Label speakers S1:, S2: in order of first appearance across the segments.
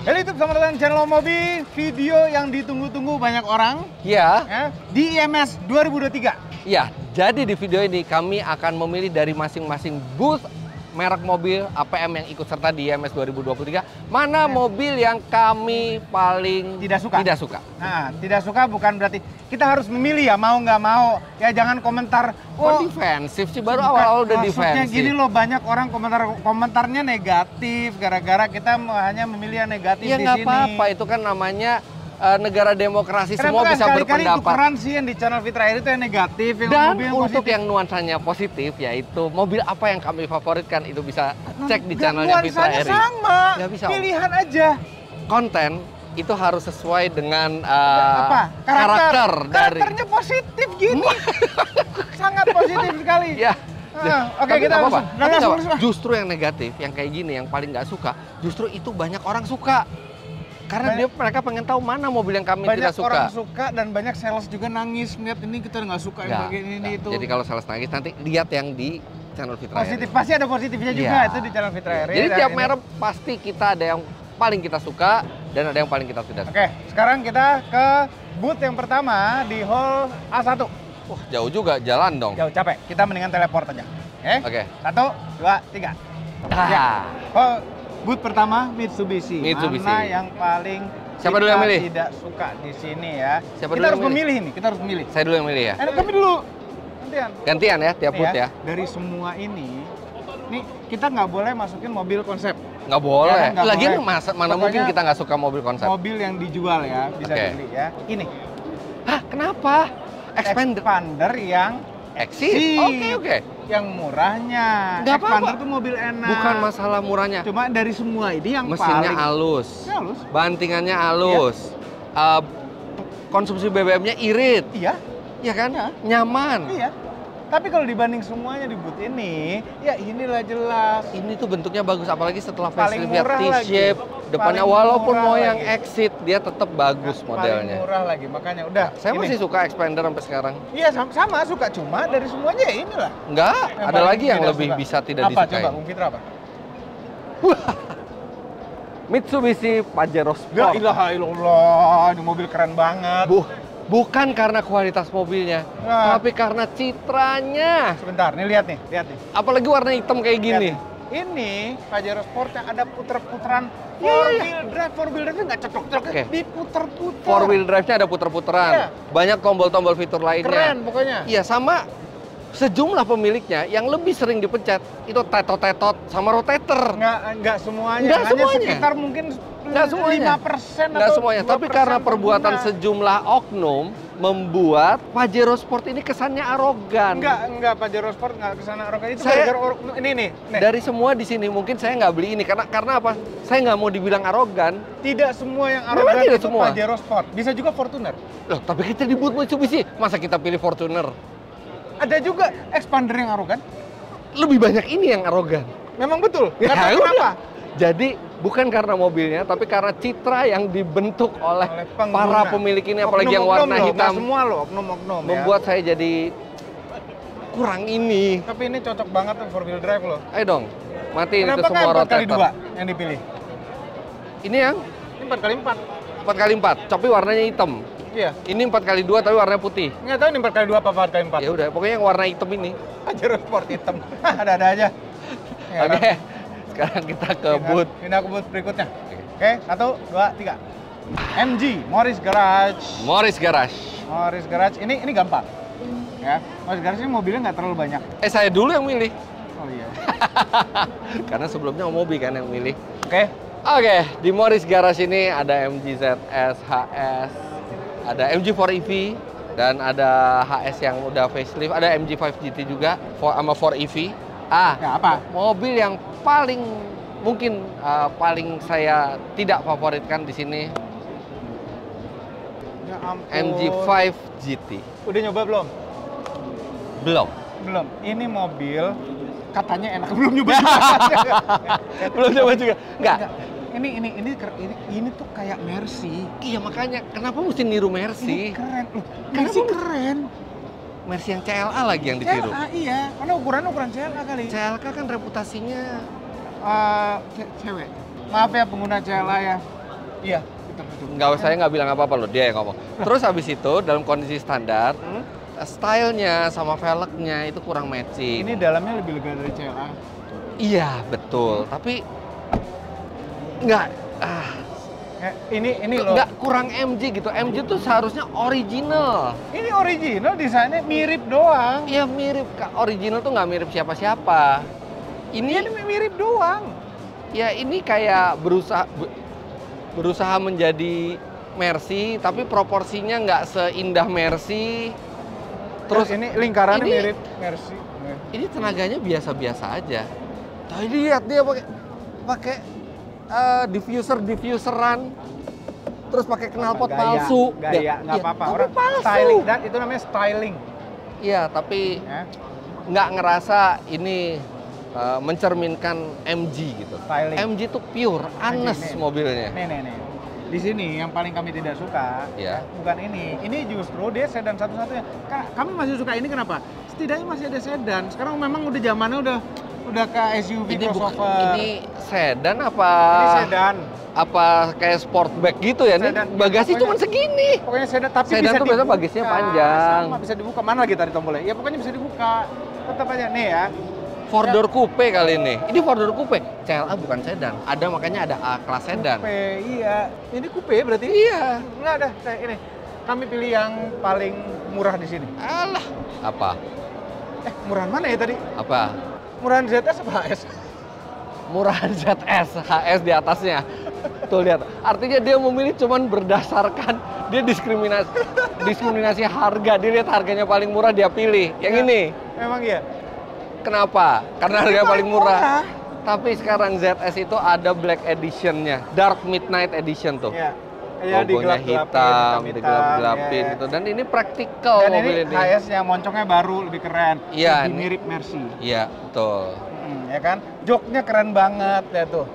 S1: Halo YouTube, selamat datang di channel Mobi. Video yang ditunggu-tunggu banyak orang
S2: Ya.
S1: di IMS 2023.
S2: Ya, jadi di video ini kami akan memilih dari masing-masing booth merek mobil APM yang ikut serta di IMS 2023, mana mobil yang kami paling
S1: Tidak suka. Nah, tidak suka bukan berarti kita harus memilih ya, mau nggak mau. Ya jangan komentar,
S2: Kok defensif sih, baru awal-awal udah
S1: maksudnya
S2: defensif.
S1: gini loh, banyak orang komentarnya negatif gara-gara kita hanya memilih yang negatif
S2: Ya
S1: di
S2: nggak
S1: sini.
S2: apa-apa, itu kan namanya negara demokrasi, semua bisa
S1: sekali-kali
S2: berpendapat.
S1: tukeran sih yang di channel Fitra Air itu yang negatif, yang
S2: Dan
S1: mobil yang
S2: untuk
S1: positif.
S2: yang nuansanya positif, yaitu mobil apa yang kami favoritkan, itu bisa cek di
S1: Nggak,
S2: channelnya Fitra
S1: nuansanya
S2: Eri.
S1: sama,
S2: Nggak bisa, Om.
S1: pilihan aja.
S2: Konten itu harus sesuai dengan
S1: Apa?
S2: karakter dari.
S1: Karakternya positif gini. Sangat positif sekali.
S2: Ya.
S1: Oke,
S2: Tapi
S1: kita
S2: nggak apa-apa.
S1: langsung.
S2: Tapi nggak
S1: Langsung,
S2: apa-apa. Justru yang negatif, yang kayak gini, yang paling nggak suka, justru itu banyak orang suka. Karena mereka pengen tahu mana mobil yang kami
S1: banyak
S2: tidak suka.
S1: orang suka dan banyak sales juga nangis melihat ini kita nggak suka yang
S2: Nggak,
S1: bagian ini
S2: nggak.
S1: itu.
S2: Jadi kalau sales nangis, nanti lihat yang di channel Fitra
S1: positif
S2: Eri.
S1: pasti ada positifnya juga
S2: Iya.
S1: itu di channel Fitra Eri.
S2: Jadi
S1: Dan
S2: tiap
S1: ini-
S2: merek pasti kita ada yang paling kita suka dan ada yang paling kita tidak suka.
S1: Oke, sekarang kita ke booth yang pertama di hall A1.
S2: Wah, jauh juga jalan dong.
S1: Jauh capek, kita mendingan teleport aja.
S2: Oke.
S1: 1, 2, 3. Ya. Oh, booth pertama Mitsubishi.
S2: Mitsubishi.
S1: Mana yang paling
S2: Siapa
S1: kita
S2: dulu yang milih?
S1: tidak suka di sini ya?
S2: Siapa
S1: kita
S2: dulu
S1: harus
S2: yang
S1: memilih ini, kita harus memilih.
S2: Saya dulu yang milih ya.
S1: Kami dulu. Gantian.
S2: Gantian ya, tiap
S1: Nih
S2: booth ya.
S1: Dari semua ini, nih kita nggak boleh masukin mobil konsep.
S2: Nggak boleh.
S1: Ya kan, nggak
S2: Lagian
S1: boleh.
S2: mana
S1: Pokoknya
S2: mungkin kita nggak suka mobil konsep.
S1: Mobil yang dijual ya, bisa
S2: Oke.
S1: dibeli ya. Ini
S2: Hah, kenapa?
S1: expander yang
S2: Exit? Oke.
S1: yang murahnya.
S2: Nggak
S1: Expander
S2: apa-apa.
S1: tuh mobil enak.
S2: Bukan masalah murahnya.
S1: Cuma dari semua ini yang
S2: Mesinnya
S1: paling
S2: halus.
S1: halus.
S2: Bantingannya halus. Konsumsi BBM-nya irit.
S1: Iya,
S2: Ya kan?
S1: Ya.
S2: Nyaman.
S1: iya. Tapi kalau dibanding semuanya di booth ini, ya inilah jelas.
S2: Ini tuh bentuknya bagus, apalagi setelah
S1: Paling
S2: facelift
S1: murah
S2: T-shape.
S1: lagi.
S2: Depannya
S1: Paling
S2: walaupun
S1: murah
S2: mau yang
S1: lagi.
S2: exit, dia tetap bagus
S1: Paling
S2: modelnya.
S1: murah lagi, makanya udah.
S2: Saya
S1: ini.
S2: masih suka Expander sampai sekarang.
S1: Iya sama suka, cuma dari semuanya ya inilah.
S2: Enggak,
S1: Yang
S2: ada
S1: paling
S2: lagi yang
S1: tidak
S2: lebih
S1: suka.
S2: bisa tidak
S1: apa,
S2: disukai.
S1: Coba Bung Fitra apa?
S2: Mitsubishi Pajero
S1: Ya
S2: Sport.
S1: ilaha illallah, ini mobil keren banget.
S2: Bukan karena kualitas mobilnya,
S1: Nah.
S2: tapi karena citranya.
S1: Sebentar, nih lihat nih.
S2: Apalagi warna hitam kayak gini.
S1: Lihat nih. Ini Pajero Sport yang ada puter-puteran
S2: Iya.
S1: four wheel drive nggak cocok-cocok,
S2: Oke.
S1: diputer-puter.
S2: Four wheel drive-nya ada puter-puteran.
S1: Iya.
S2: Banyak tombol-tombol fitur lainnya.
S1: Keren pokoknya.
S2: Iya, sama sejumlah pemiliknya yang lebih sering dipencet itu tetot-tetot sama rotator.
S1: Nggak semuanya,
S2: Nggak
S1: hanya
S2: semuanya.
S1: sekitar mungkin
S2: Nggak semuanya.
S1: 5%
S2: Nggak
S1: atau
S2: semuanya,
S1: 2%
S2: tapi karena perbuatan
S1: pengguna.
S2: sejumlah oknum membuat Pajero Sport ini kesannya arogan.
S1: Enggak Pajero Sport nggak kesana arogan itu
S2: Saya-
S1: gara-gara ini nih.
S2: Dari semua di sini mungkin saya nggak beli ini karena apa? Saya nggak mau dibilang arogan.
S1: Tidak semua yang
S2: Memang
S1: arogan
S2: tidak
S1: itu
S2: semua.
S1: Pajero Sport. Bisa juga Fortuner.
S2: Loh, tapi kita di booth Mitsubishi, masa kita pilih Fortuner?
S1: Ada juga Expander yang arogan.
S2: Lebih banyak ini yang arogan.
S1: Memang betul.
S2: Ya,
S1: Nggak tahu
S2: udah.
S1: kenapa.
S2: Jadi bukan karena mobilnya, tapi karena citra yang dibentuk oleh
S1: pengguna.
S2: para pemilik ini, apalagi yang
S1: Oknum-oknum
S2: warna
S1: loh,
S2: hitam,
S1: nggak semua loh, oknum-oknum ya.
S2: membuat saya jadi kurang ini.
S1: Tapi ini cocok banget tuh four wheel drive loh.
S2: Ayo dong, matiin itu
S1: Kenapa
S2: semua
S1: kan 4x2
S2: rotator.
S1: yang dipilih?
S2: Ini yang
S1: Ini 4x4.
S2: 4x4, tapi warnanya hitam.
S1: Iya.
S2: Ini 4x2 tapi warnanya putih.
S1: Nggak tahu ini 4x2 apa 4x4.
S2: Ya udah, pokoknya yang warna hitam ini.
S1: Pajero Sport hitam. Ada-ada aja. Ya,
S2: Oke, sekarang kita ke booth.
S1: Pindah ke booth berikutnya. Oke, 1, 2, 3. MG, Morris Garage.
S2: Morris Garage.
S1: Morris Garage, ini gampang. Ya, Morris Garage ini mobilnya nggak terlalu banyak.
S2: Saya dulu yang milih.
S1: Oh iya.
S2: Karena sebelumnya Om Mobi kan yang milih.
S1: Oke.
S2: Oke, di Morris Garage ini ada MG ZS, HS, ada MG 4EV, dan ada HS yang udah facelift, ada MG 5 GT juga, sama 4EV.
S1: Ya, apa?
S2: Mobil yang paling mungkin paling saya tidak favoritkan di sini
S1: Ya ampun.
S2: MG5 GT.
S1: Udah nyoba belum?
S2: Belum.
S1: Belum. Ini mobil katanya enak. Belum nyoba.
S2: Belum coba juga. Enggak.
S1: Ini tuh kayak Mercy.
S2: Iya, makanya kenapa mesti niru Mercy?
S1: Ini keren. Loh,
S2: Kenapa
S1: Mercy
S2: mesti-
S1: keren.
S2: Mercy yang CLA lagi yang ditiru.
S1: CLA iya. Karena ukuran CLA kali.
S2: CLK kan reputasinya
S1: Cewek. Maaf ya pengguna CLA ya. Iya, betul.
S2: Saya nggak bilang apa-apa loh, dia yang ngomong. Terus habis itu dalam kondisi standar, stylenya sama velgnya itu kurang matching.
S1: Ini dalamnya lebih lega dari CLA.
S2: Iya, betul. Tapi nggak,
S1: ini loh.
S2: nggak kurang MG gitu. MG tuh seharusnya original.
S1: Ini original, desainnya mirip doang.
S2: Iya mirip, original tuh nggak mirip siapa-siapa.
S1: Ini mirip doang.
S2: Ya ini kayak berusaha menjadi Mercy, tapi proporsinya nggak seindah Mercy. Terus
S1: ini lingkarannya mirip Mercy.
S2: Ini tenaganya biasa-biasa aja. Tapi lihat dia pakai diffuseran, terus pakai knalpot palsu.
S1: Gaya nggak apa-apa. Orang
S2: palsu.
S1: Styling, dan itu namanya styling.
S2: Iya, tapi nggak ngerasa ini mencerminkan MG gitu.
S1: Styling.
S2: MG tuh pure, honest mobilnya.
S1: Nih. Di sini yang paling kami tidak suka, bukan ini. Ini justru dia sedan satu-satunya. Kami masih suka ini kenapa? Setidaknya masih ada sedan. Sekarang memang udah zamannya udah ke SUV
S2: ini
S1: crossover.
S2: Ini sedan apa?
S1: Ini sedan.
S2: Apa kayak sportback gitu ya? Sedan, nih bagasi cuma segini.
S1: Pokoknya sedan, tapi
S2: sedan
S1: bisa
S2: tuh biasanya bagasnya panjang.
S1: Sama, bisa dibuka. Mana lagi tadi tombolnya? Ya pokoknya bisa dibuka. Tetap aja nih ya.
S2: 4-door coupe kali ini. Ini 4-door coupe. CLA bukan sedan. Ada makanya ada A-class sedan.
S1: Coupe, iya. Ini coupe berarti?
S2: Iya.
S1: Enggak ada. Ini. Kami pilih yang paling murah di sini.
S2: Alah. Apa?
S1: Murahan mana ya tadi?
S2: Apa?
S1: Murahan ZS apa HS?
S2: Murahan ZS, HS di atasnya. Tuh lihat. Artinya dia memilih cuman berdasarkan dia diskriminasi harga. Dia lihat harganya paling murah dia pilih. Yang ini.
S1: Memang iya.
S2: Kenapa? Karena harga paling murah. Tapi sekarang ZS itu ada Black Edition-nya, Dark Midnight Edition tuh.
S1: Iya.
S2: Logonya hitam, digelap-gelapin gitu. Dan ini praktikal mobil ini.
S1: Dan ini HS-nya moncongnya baru, lebih keren.
S2: Iya.
S1: Lebih mirip Mercy.
S2: Iya, betul.
S1: Ya kan? Joknya keren banget ya tuh.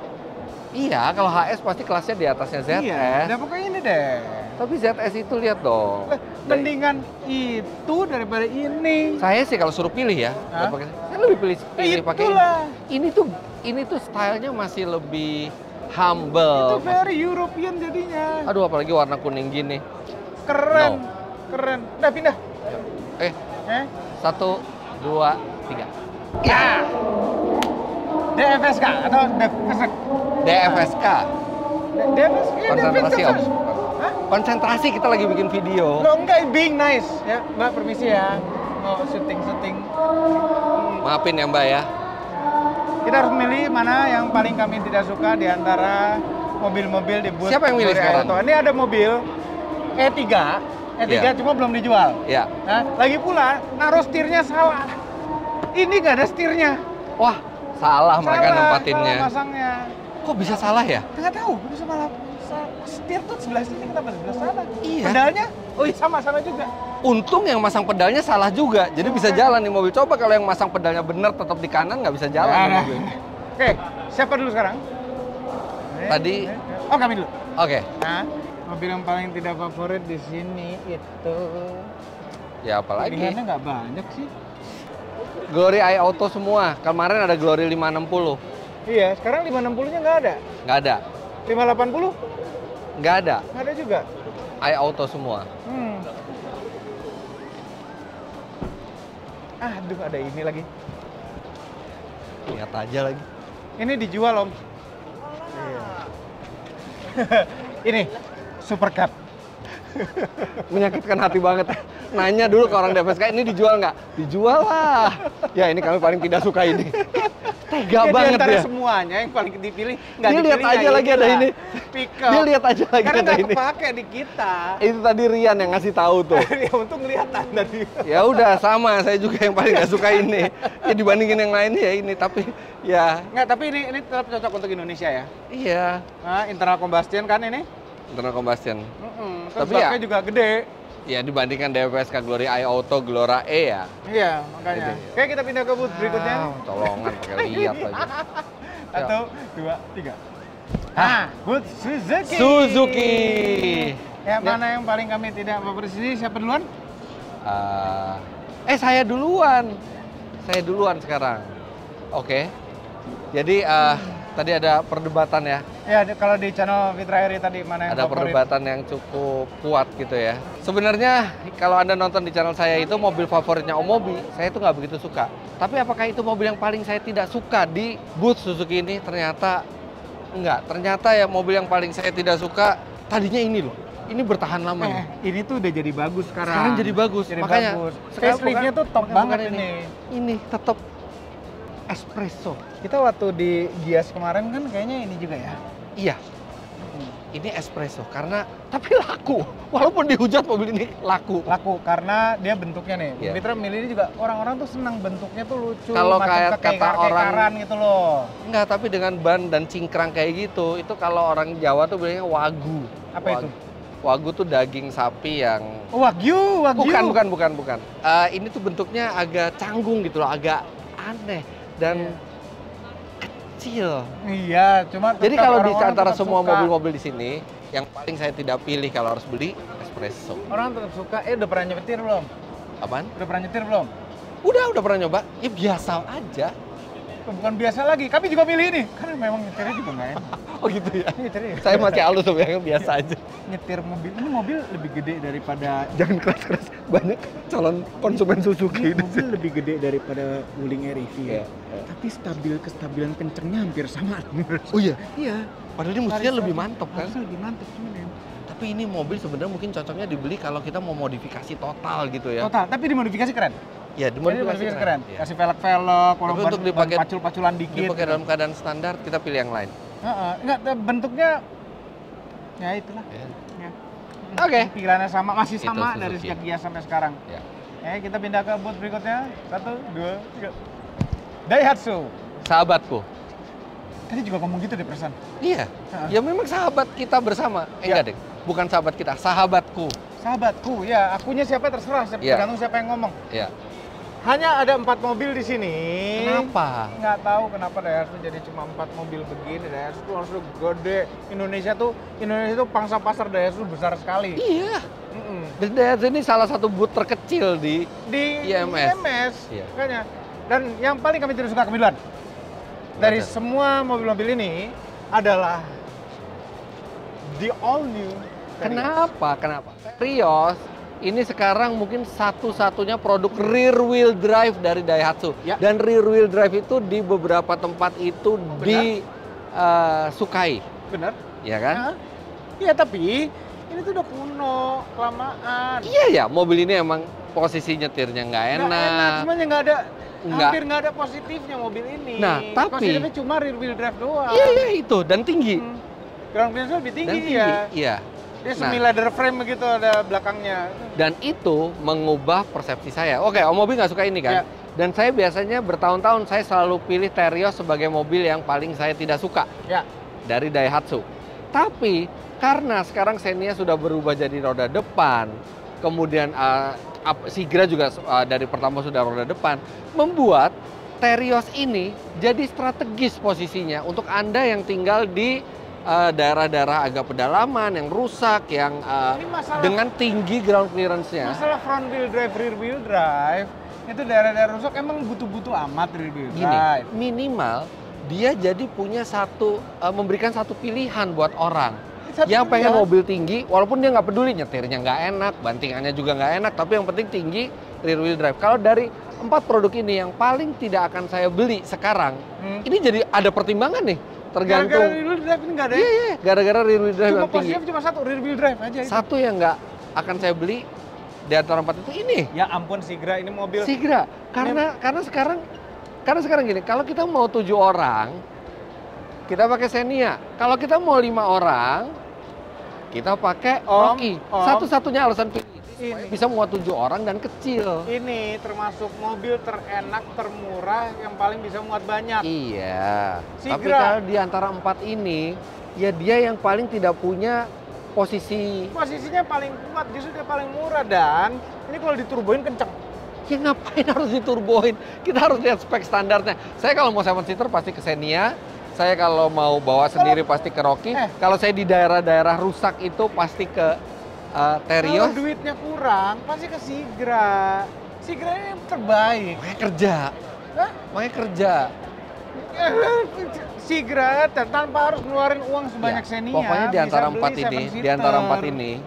S2: Iya, kalau HS pasti kelasnya di atasnya ZS.
S1: Iya, nah pokoknya ini deh.
S2: Tapi ZS itu lihat dong.
S1: Mendingan itu daripada ini.
S2: Saya sih kalau suruh pilih ya, saya lebih pilih pakai ini. Ini tuh stylenya masih lebih humble.
S1: Itu very European jadinya.
S2: Aduh, apalagi warna kuning gini.
S1: Keren, keren. Udah pindah.
S2: 1, 2, 3. Ya.
S1: DFSK atau DFSK?
S2: DFSK. Konsentrasi om. Konsentrasi, kita lagi bikin video.
S1: Lo enggak, being nice ya, Mbak, permisi ya. Mau syuting.
S2: Maafin ya Mbak ya.
S1: Kita harus milih mana yang paling kami tidak suka di antara mobil-mobil di booth.
S2: Siapa yang milih sekarang?
S1: Ini ada mobil E3 cuma belum dijual.
S2: Iya.
S1: Nah, lagi pula naruh setirnya salah. Ini nggak ada setirnya.
S2: Wah, salah mereka nempatinnya.
S1: Salah pasangnya.
S2: Kok bisa salah ya?
S1: Nggak tahu, bisa malah setir tuh sebelah sini, kenapa sebelah sana?
S2: Iya.
S1: Pedalnya, sama juga.
S2: Untung yang masang pedalnya salah juga, jadi bisa jalan nih mobil. Coba kalau yang masang pedalnya benar tetap di kanan, nggak bisa jalan nih mobil.
S1: Oke, siapa dulu sekarang?
S2: Tadi.
S1: Oh, kami dulu.
S2: Oke.
S1: Nah, mobil yang paling tidak favorit di sini itu.
S2: Ya apalagi?
S1: Pilihannya nggak banyak sih.
S2: Glory iAuto semua. Kemarin ada Glory 560.
S1: Iya, sekarang 560-nya nggak ada.
S2: Nggak ada.
S1: 580?
S2: Nggak ada.
S1: Nggak ada juga.
S2: iAuto semua.
S1: Aduh, ada ini lagi.
S2: Lihat aja lagi.
S1: Ini dijual, Om. Ini Super Cup.
S2: Menyakitkan hati banget. Nanya dulu ke orang DFSK, ini dijual nggak? Dijual lah. Ya ini kami paling tidak suka ini. Tega banget
S1: ya.
S2: Semuanya
S1: yang paling dipilih nggak
S2: dipilih. Dia lihat aja lagi ada ini. Dia lihat aja lagi
S1: karena
S2: ada ini.
S1: Karena kepake di kita.
S2: Itu tadi Rian yang ngasih tahu tuh.
S1: Ya untung kelihatan tadi.
S2: Ya udah sama, saya juga yang paling nggak suka ini. Ya dibandingin yang lain ya ini, tapi ya.
S1: Nggak, tapi ini tetap cocok untuk Indonesia ya.
S2: Iya.
S1: Nah, internal combustion kan ini?
S2: Internal combustion.
S1: Tapi ya juga gede.
S2: Ya dibandingkan DFSK Glory iAuto, Glora E ya.
S1: Iya, makanya. Oke, kita pindah ke booth berikutnya.
S2: Colongan pakai lihat lagi.
S1: 1, 2, 3. Booth Suzuki.
S2: Suzuki.
S1: Ya, mana yang paling kami tidak favorit sini? Siapa duluan?
S2: Saya duluan. Saya duluan sekarang. Oke. Jadi Tadi ada perdebatan ya.
S1: Ya, kalau di channel Fitra Eri tadi mana yang
S2: Ada
S1: favorit?
S2: perdebatan yang cukup kuat gitu ya. Sebenarnya kalau Anda nonton di channel saya itu mobil favoritnya Om Mobi, saya itu nggak begitu suka. Tapi apakah itu mobil yang paling saya tidak suka di booth Suzuki ini? Ternyata enggak. Ternyata ya mobil yang paling saya tidak suka tadinya ini loh. Ini bertahan lama nih.
S1: Ini tuh udah jadi bagus sekarang.
S2: Sekarang jadi bagus.
S1: Jadi
S2: Makanya
S1: bagus.
S2: sekarang
S1: Facelift-nya tuh top banget ini.
S2: Ini tetap espresso.
S1: Kita waktu di Gias kemarin kan kayaknya ini juga ya.
S2: Iya. Ini espresso karena tapi laku. Walaupun dihujat mobil ini laku.
S1: Laku karena dia bentuknya nih.
S2: Iya.
S1: Fitra milih ini juga orang-orang tuh senang bentuknya tuh lucu.
S2: Kalau
S1: macam
S2: kayak kata orang
S1: gitu loh.
S2: Enggak, tapi dengan ban dan cingkrang kayak gitu, itu kalau orang Jawa tuh bilangnya wagu.
S1: Apa itu?
S2: Wagu tuh daging sapi yang
S1: Wagyu.
S2: bukan. Ini tuh bentuknya agak canggung gitu loh, agak aneh dan kecil.
S1: Iya, cuma
S2: jadi kalau di
S1: orang-orang
S2: antara
S1: tetap
S2: semua
S1: suka.
S2: mobil-mobil di sini, yang paling saya tidak pilih kalau harus beli espresso.
S1: Orang tetap suka. Udah pernah nyetir belum?
S2: Apaan?
S1: Udah pernah nyetir belum?
S2: Udah pernah nyoba. Ya biasa aja.
S1: Bukan biasa lagi. Kami juga pilih ini. Karena memang nyetirnya juga nggak enak.
S2: Oh gitu ya.
S1: Nyetirnya
S2: Saya masih halus sebenarnya biasa aja.
S1: nyetir mobil. Ini mobil lebih gede daripada
S2: Jangan keras-keras. Banyak calon konsumen Suzuki.
S1: Ini mobil lebih gede daripada Wuling REV ya.
S2: Iya.
S1: Tapi kestabilan kencengnya hampir sama.
S2: Oh iya.
S1: Iya.
S2: Padahal ini mestinya lebih mantap kan.
S1: Harusnya lebih mantap cuman ya.
S2: Tapi ini mobil sebenarnya mungkin cocoknya dibeli kalau kita mau modifikasi total gitu ya.
S1: Total, tapi dimodifikasi keren.
S2: Ya,
S1: Dimodifikasi keren.
S2: Iya.
S1: Kasih velg-velg,
S2: Tapi untuk dipakai
S1: pacul-paculan dikit.
S2: dipakai dalam keadaan standar, kita pilih yang lain.
S1: Enggak, bentuknya ya itulah.
S2: Ya.
S1: Ya.
S2: Oke.
S1: Pikirannya sama, masih
S2: Itu
S1: sama
S2: Suzuki.
S1: dari sejak Gias sampai sekarang.
S2: Ya.
S1: Kita pindah ke booth berikutnya. 1, 2, 3. Daihatsu.
S2: Sahabatku.
S1: Tadi juga ngomong gitu deh perasaan.
S2: Iya. Ya memang sahabat kita bersama. Enggak, Deng. Bukan sahabat kita, sahabatku.
S1: Sahabatku, ya akunya siapa terserah, tergantung siapa yang ngomong.
S2: Iya.
S1: Hanya ada 4 mobil di sini.
S2: Kenapa?
S1: Nggak tahu kenapa Daihatsu jadi cuma 4 mobil begini. Daihatsu tuh harus gede. Indonesia tuh pangsa pasar Daihatsu besar sekali.
S2: Iya. Dan Daihatsu ini salah satu booth terkecil di
S1: IMS.
S2: Iya.
S1: Makanya. Dan yang paling kami tidak suka kemiluan dari semua mobil-mobil ini adalah the all new.
S2: Kenapa? Terios ini sekarang mungkin satu-satunya produk rear wheel drive dari Daihatsu.
S1: Ya.
S2: Dan rear wheel drive itu di beberapa tempat itu disukai.
S1: Benar?
S2: Ya kan?
S1: Iya, tapi ini tuh udah kuno, kelamaan.
S2: Iya ya, mobil ini emang posisi nyetirnya nggak enak.
S1: Semuanya hampir nggak ada positifnya mobil ini.
S2: Nah, tapi
S1: positifnya cuma rear wheel drive doang.
S2: Iya itu, dan tinggi.
S1: Ground clearance lebih tinggi,
S2: Dan tinggi,
S1: ya.
S2: iya.
S1: Dia semi leather frame begitu ada belakangnya.
S2: Dan itu mengubah persepsi saya. Oke, Om Mobi nggak suka ini kan?
S1: Ya.
S2: Dan saya biasanya bertahun-tahun saya selalu pilih Terios sebagai mobil yang paling saya tidak suka.
S1: Ya.
S2: Dari Daihatsu. Tapi karena sekarang Xenia sudah berubah jadi roda depan, kemudian Sigra juga dari pertama sudah roda depan, membuat Terios ini jadi strategis posisinya untuk Anda yang tinggal di daerah-daerah agak pedalaman, yang rusak, yang dengan tinggi ground clearance-nya.
S1: Masalah front wheel drive, rear wheel drive, itu daerah-daerah rusak emang butuh-butuh amat rear wheel drive.
S2: Gini, minimal dia jadi punya memberikan satu pilihan buat orang. Yang pengen mobil tinggi, walaupun dia nggak peduli nyetirnya nggak enak, bantingannya juga nggak enak, tapi yang penting tinggi rear wheel drive. Kalau dari 4 produk ini yang paling tidak akan saya beli sekarang, ini jadi ada pertimbangan nih. Tergantung.
S1: Gara-gara rear wheel drive ini nggak ada.
S2: Iya, gara-gara rear wheel drive yang tinggi.
S1: Cuma satu rear wheel drive aja.
S2: Satu yang nggak akan saya beli di antara 4 itu ini.
S1: Ya ampun, Sigra ini mobil.
S2: Sigra, karena sekarang gini, kalau kita mau 7 orang, kita pakai Xenia. Kalau kita mau 5 orang, kita pakai Rocky. Satu-satunya alasan pilih ini bisa muat 7 orang dan kecil.
S1: Ini termasuk mobil terenak, termurah, yang paling bisa muat banyak.
S2: Iya.
S1: Sigra.
S2: Tapi kalau di antara 4 ini, ya dia yang paling tidak punya posisinya
S1: paling kuat, justru dia paling murah. Dan ini kalau diturboin kenceng.
S2: Ya ngapain harus diturboin? Kita harus lihat spek standarnya. Saya kalau mau 7-seater pasti ke Xenia. Saya kalau mau bawa sendiri pasti ke Rocky. Kalau saya di daerah-daerah rusak itu pasti ke Terios.
S1: Kalau duitnya kurang, pasti ke Sigra. Sigra ini yang terbaik.
S2: Makanya kerja.
S1: Hah?
S2: Makanya kerja.
S1: Sigra tanpa harus ngeluarin uang sebanyak Xenia.
S2: Pokoknya di antara empat ini,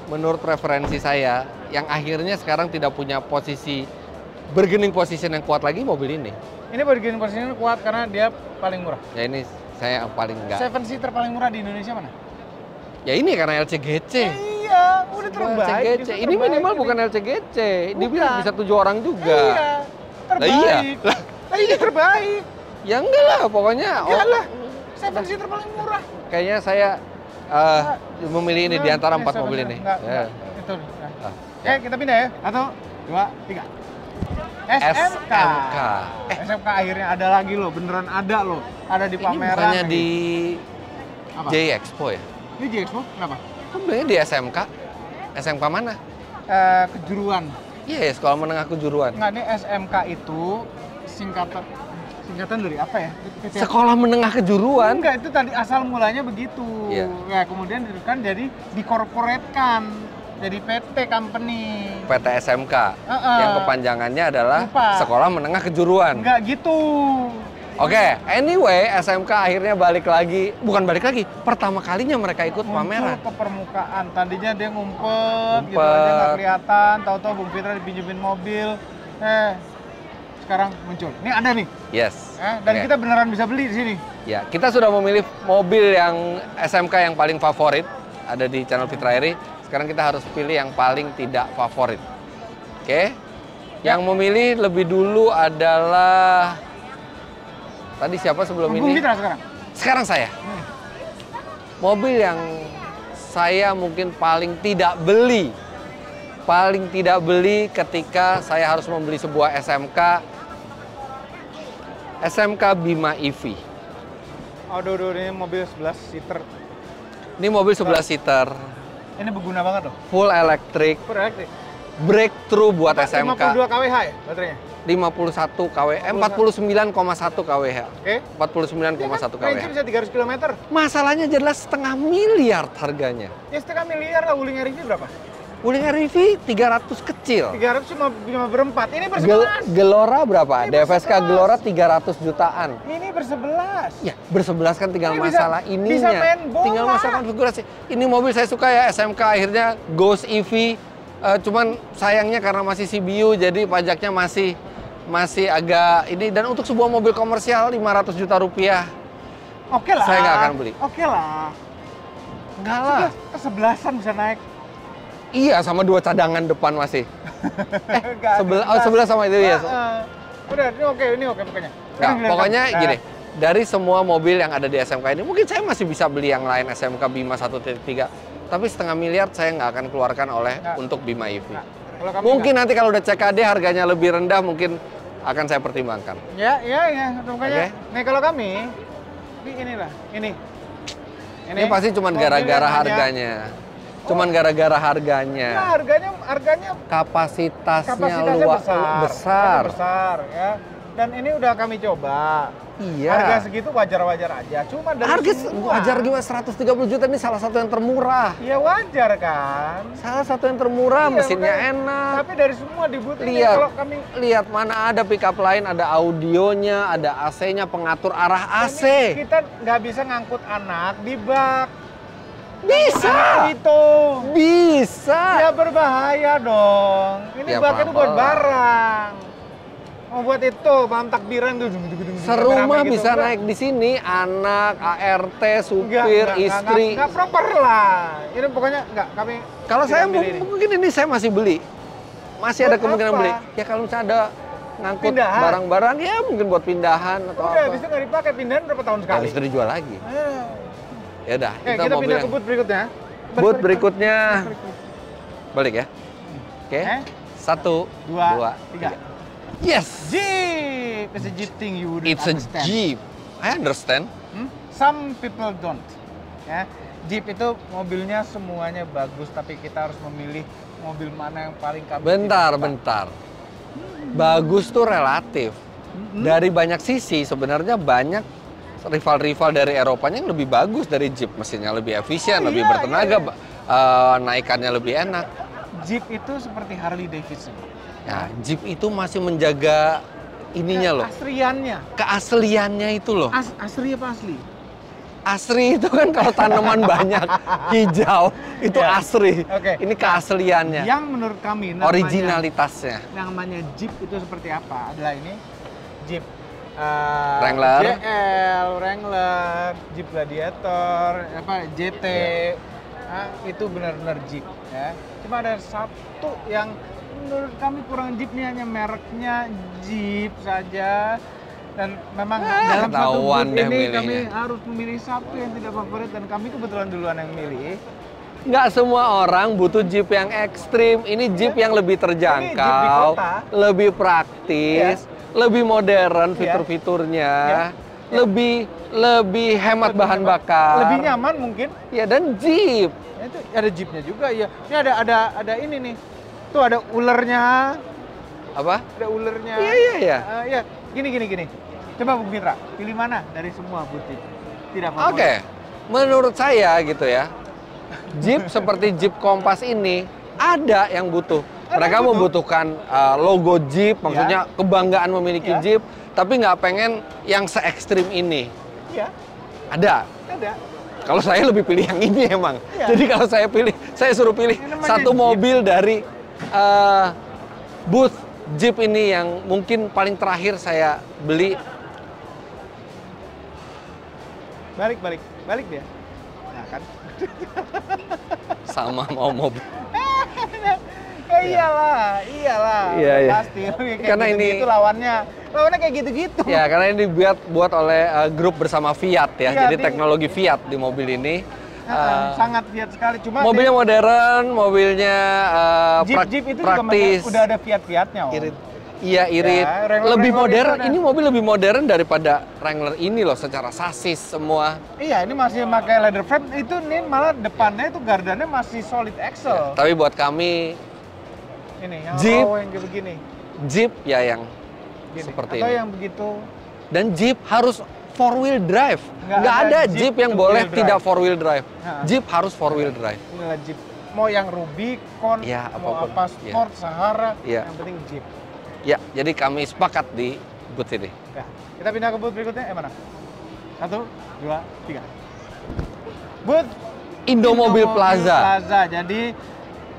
S2: menurut preferensi saya, yang akhirnya sekarang tidak punya posisi bargaining position yang kuat lagi mobil ini.
S1: Ini bargaining position kuat karena dia paling murah.
S2: Ya ini saya yang paling enggak.
S1: 7-seater paling murah di Indonesia mana?
S2: Ya ini karena LCGC.
S1: Iya, udah terbaik.
S2: LCGC. Ini minimal bukan LCGC. Ini bisa 7 orang juga.
S1: Iya, terbaik. Ini terbaik.
S2: Ya enggak lah, pokoknya.
S1: Enggak lah, 7-seater paling murah.
S2: Kayaknya saya memilih ini di antara 4 mobil ini.
S1: Enggak. Itu. Oke, kita pindah ya. 1, 2, 3. SMK. SMK akhirnya ada lagi loh, beneran ada loh. Ada di pameran.
S2: Ini bukannya di J Expo ya?
S1: Ini J Expo? Kenapa?
S2: Kok bilangnya di SMK? SMK mana?
S1: Kejuruan.
S2: Iya, Sekolah Menengah Kejuruan.
S1: Enggak, ini SMK itu singkatan dari apa ya?
S2: Sekolah Menengah Kejuruan?
S1: Enggak, itu tadi asal mulanya begitu.
S2: Iya.
S1: Ya, kemudian kan jadi dikorporatkan. Jadi PT company.
S2: PT SMK. Yang kepanjangannya adalah Sekolah Menengah Kejuruan.
S1: Enggak gitu.
S2: Oke, anyway, SMK akhirnya balik lagi. Bukan balik lagi, pertama kalinya mereka ikut pameran.
S1: Muncul ke permukaan. Tadinya dia ngumpet gitu aja nggak kelihatan. Tahu-tahu Bung Fitra dipinjemin mobil. Sekarang muncul. Ini ada nih.
S2: Yes.
S1: Dan kita beneran bisa beli di sini.
S2: Ya, kita sudah memilih mobil yang SMK yang paling favorit. Ada di channel Fitra Eri. Sekarang kita harus pilih yang paling tidak favorit. Oke? Yang memilih lebih dulu adalah... Tadi siapa sebelum ini?
S1: Bung Fitra sekarang?
S2: Sekarang saya. Mobil yang saya mungkin paling tidak beli. Paling tidak beli ketika saya harus membeli sebuah SMK. SMK Bima EV.
S1: Aduh, ini mobil 11 seater.
S2: Ini mobil 11 seater.
S1: Ini berguna banget loh.
S2: Full elektrik.
S1: Full elektrik.
S2: Breakthrough buat SMK.
S1: 52 kWh ya baterainya?
S2: 51 kWh, 49,1 kWh.
S1: Oke.
S2: 49,1 kWh.
S1: Range bisa 300 km.
S2: Masalahnya jelas setengah miliar harganya.
S1: Ya setengah miliar lah, wuling RV berapa?
S2: Wuling RV 300 kecil.
S1: 300 cuma berempat. Ini bersebelas.
S2: Gelora berapa? DFSK Gelora 300 jutaan.
S1: Ini bersebelas.
S2: Ya, bersebelas kan tinggal
S1: ini
S2: masalah ininya.
S1: Bisa main bola.
S2: Tinggal masalah konfigurasi. Ini mobil saya suka ya, SMK akhirnya Ghost EV. Cuman sayangnya karena masih CBU, jadi pajaknya masih agak ini. Dan untuk sebuah mobil komersial 500 juta rupiah.
S1: Oke lah.
S2: Saya nggak akan beli.
S1: Oke lah.
S2: Enggak lah.
S1: Kesebelasan bisa naik.
S2: Iya, sama 2 cadangan depan masih. Sebelah sama itu ya.
S1: Udah, ini oke pokoknya.
S2: Nah, pokoknya gini, dari semua mobil yang ada di SMK ini, mungkin saya masih bisa beli yang lain SMK Bima 1.3, tapi setengah miliar saya nggak akan keluarkan untuk Bima EV. Mungkin nanti kalau udah CKD harganya lebih rendah, mungkin akan saya pertimbangkan.
S1: Ya. Pokoknya, nih kalau kami, ini
S2: pasti cuma gara-gara harganya. Cuman gara-gara harganya.
S1: Nah, harganya
S2: kapasitasnya besar
S1: ya. Dan ini udah kami coba.
S2: Iya.
S1: Harga segitu wajar-wajar aja. Cuma dari
S2: harga
S1: semua.
S2: Wajar gimana? 130 juta ini salah satu yang termurah.
S1: Iya wajar kan.
S2: Salah satu yang termurah,
S1: iya,
S2: mesinnya enak.
S1: Tapi dari semua dibutuhin.
S2: Lihat mana ada pickup lain, ada audionya, ada AC-nya, pengatur arah AC.
S1: Kita nggak bisa ngangkut anak di bak.
S2: Bisa. Bisa.
S1: Ya berbahaya dong. Ini baknya tuh buat barang. Mau buat itu, malam takbiran tuh.
S2: Serumah bisa naik di sini, anak, ART, supir, istri.
S1: Enggak proper lah. Ini pokoknya enggak kami.
S2: Kalau saya mungkin ini saya masih beli. Masih ada kemungkinan beli. Ya kalau misalnya ada ngangkut barang-barang ya mungkin buut pindahan atau apa.
S1: Udah, habis itu nggak dipakai, pindahan berapa tahun sekali?
S2: Habis itu dijual lagi. Ya udah,
S1: kita pindah ke booth berikutnya.
S2: Booth berikutnya. Balik ya. Oke. 1, 2, 3. Yes.
S1: Jeep. It's a Jeep thing you wouldn't understand.
S2: It's a Jeep. I understand.
S1: Some people don't. Ya. Jeep itu mobilnya semuanya bagus, tapi kita harus memilih mobil mana yang paling kami.
S2: Bentar. Bagus tuh relatif. Dari banyak sisi sebenarnya banyak rival-rival dari Eropanya yang lebih bagus dari Jeep. Mesinnya lebih efisien, lebih bertenaga, naikannya lebih enak.
S1: Jeep itu seperti Harley Davidson.
S2: Ya, Jeep itu masih menjaga ininya loh.
S1: Asriannya.
S2: Keasliannya itu loh.
S1: Asri apa asli?
S2: Asri itu kan kalau tanaman banyak hijau itu asri. Ini keasliannya.
S1: Yang menurut kami
S2: originalitasnya.
S1: Namanya Jeep itu seperti apa? Adalah ini Jeep
S2: Wrangler,
S1: JL, Wrangler, Jeep Gladiator, JT. Nah, itu benar-benar Jeep ya. Cuma ada satu yang menurut kami kurang Jeep nih, hanya mereknya Jeep saja. Dan memang dalam satu booth ini kami harus memilih satu yang tidak favorit, dan kami kebetulan duluan yang milih.
S2: Nggak semua orang butuh Jeep yang ekstrim. Ini Jeep yang lebih terjangkau, lebih praktis, lebih modern fitur-fiturnya, lebih hemat bahan bakar,
S1: lebih nyaman mungkin.
S2: Ya, dan Jeep.
S1: Itu ada Jeepnya juga ya. Ini ada ini nih. Tuh ada ulernya.
S2: Apa?
S1: Ada ulernya.
S2: Iya.
S1: Gini. Coba Bung Fitra, pilih mana dari semua butik? Tidak favorit.
S2: Oke. Menurut saya gitu ya, Jeep seperti Jeep Compass ini ada yang butuh. Mereka membutuhkan logo Jeep, maksudnya kebanggaan memiliki Jeep, tapi nggak pengen yang se-ekstrim ini.
S1: Iya.
S2: Ada. Kalau saya lebih pilih yang ini emang. Jadi kalau saya suruh pilih satu mobil dari booth Jeep ini yang mungkin paling terakhir saya beli.
S1: Balik dia. Nah kan.
S2: Sama mau mobil.
S1: Iyalah.
S2: Iya.
S1: Pasti.
S2: Karena
S1: ini lawannya kayak gitu-gitu.
S2: Ya, karena ini dibuat oleh grup bersama Fiat ya. Jadi teknologi Fiat di mobil ini.
S1: Sangat Fiat sekali. Cuma
S2: mobilnya modern, mobilnya
S1: Jeep itu
S2: praktis.
S1: Juga udah ada Fiat-Fiatnya.
S2: Irit. Lebih modern. Ini mobil lebih modern daripada Wrangler ini loh, secara sasis semua.
S1: Iya, ini masih pakai leather frame. Itu nih malah depannya itu gardannya masih solid axle.
S2: Tapi buat kami
S1: ini yang
S2: Jeep,
S1: yang kayak begini.
S2: Jeep ya yang
S1: gini.
S2: Seperti
S1: atau
S2: ini.
S1: Yang begitu.
S2: Dan Jeep harus 4-wheel drive. Nggak ada Jeep yang boleh tidak 4-wheel drive. Jeep harus 4-wheel drive.
S1: Inilah Jeep. Mau yang Rubicon, mau apa Sport, Sahara, yang penting Jeep.
S2: Ya, jadi kami sepakat di booth ini.
S1: Ya, kita pindah ke booth berikutnya. Mana? 1, 2, 3. Booth
S2: Indomobil Plaza.
S1: Jadi